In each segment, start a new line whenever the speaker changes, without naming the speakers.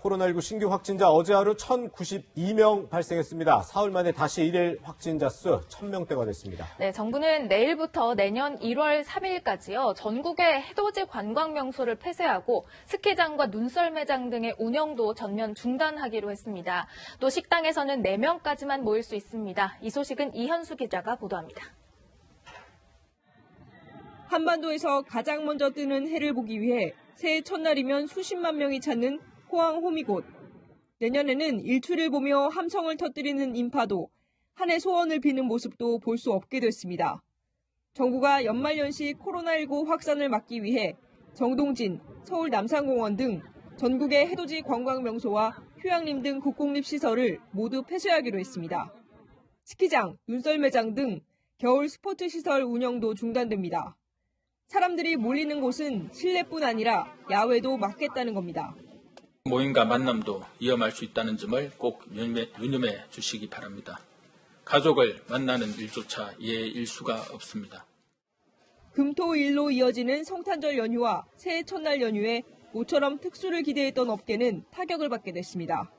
코로나19 신규 확진자 어제 하루 1,092명 발생했습니다. 사흘 만에 다시 일일 확진자 수 1,000명대가 됐습니다.
네, 정부는 내일부터 내년 1월 3일까지요. 전국의 해돋이 관광 명소를 폐쇄하고 스키장과 눈썰매장 등의 운영도 전면 중단하기로 했습니다. 또 식당에서는 4명까지만 모일 수 있습니다. 이 소식은 이현수 기자가 보도합니다.
한반도에서 가장 먼저 뜨는 해를 보기 위해 새해 첫날이면 수십만 명이 찾는 포항 호미곶. 내년에는 일출을 보며 함성을 터뜨리는 인파도, 한해 소원을 비는 모습도 볼 수 없게 됐습니다. 정부가 연말연시 코로나19 확산을 막기 위해 정동진, 서울 남산공원 등 전국의 해돋이 관광 명소와 휴양림 등 국공립 시설을 모두 폐쇄하기로 했습니다. 스키장, 눈썰매장 등 겨울 스포츠 시설 운영도 중단됩니다. 사람들이 몰리는 곳은 실내뿐 아니라 야외도 막겠다는 겁니다.
모임과 만남도 위험할 수 있다는 점을 꼭 유념해 주시기 바랍니다. 가족을 만나는 일조차 예일 수가 없습니다.
금토일로 이어지는 성탄절 연휴와 새해 첫날 연휴에 모처럼 특수를 기대했던 업계는 타격을 받게 됐습니다.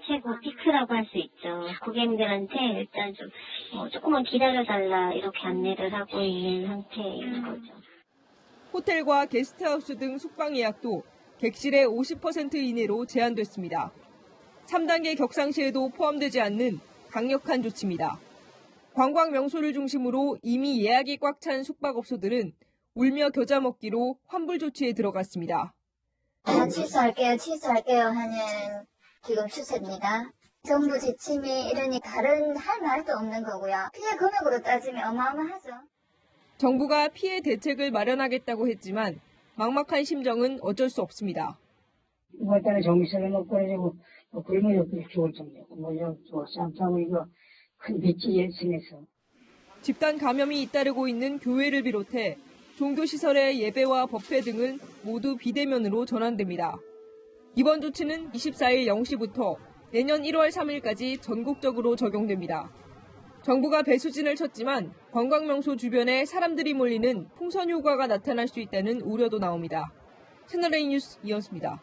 최고 피크라고 할 수 있죠. 고객님들한테 일단 조금만 기다려달라 이렇게 안내를 하고 있는 상태인 거죠.
호텔과 게스트하우스 등 숙박 예약도 객실의 50% 이내로 제한됐습니다. 3단계 격상시에도 포함되지 않는 강력한 조치입니다. 관광 명소를 중심으로 이미 예약이 꽉 찬 숙박업소들은 울며 겨자 먹기로 환불 조치에 들어갔습니다.
취소할게요 하는 지금 추세입니다. 정부 지침이 이러니 다른 할 말도 없는 거고요. 피해 금액으로 따지면 어마어마하죠.
정부가 피해 대책을 마련하겠다고 했지만 막막한 심정은 어쩔 수 없습니다.
이번 달에 정비세를 못 꺼내고 굶어 죽을 정도고 이런 쌈싸고 이거 큰 빚이 예상해서.
집단 감염이 잇따르고 있는 교회를 비롯해 종교시설의 예배와 법회 등은 모두 비대면으로 전환됩니다. 이번 조치는 24일 0시부터 내년 1월 3일까지 전국적으로 적용됩니다. 정부가 배수진을 쳤지만 관광명소 주변에 사람들이 몰리는 풍선 효과가 나타날 수 있다는 우려도 나옵니다. 채널A 뉴스 이현수입니다.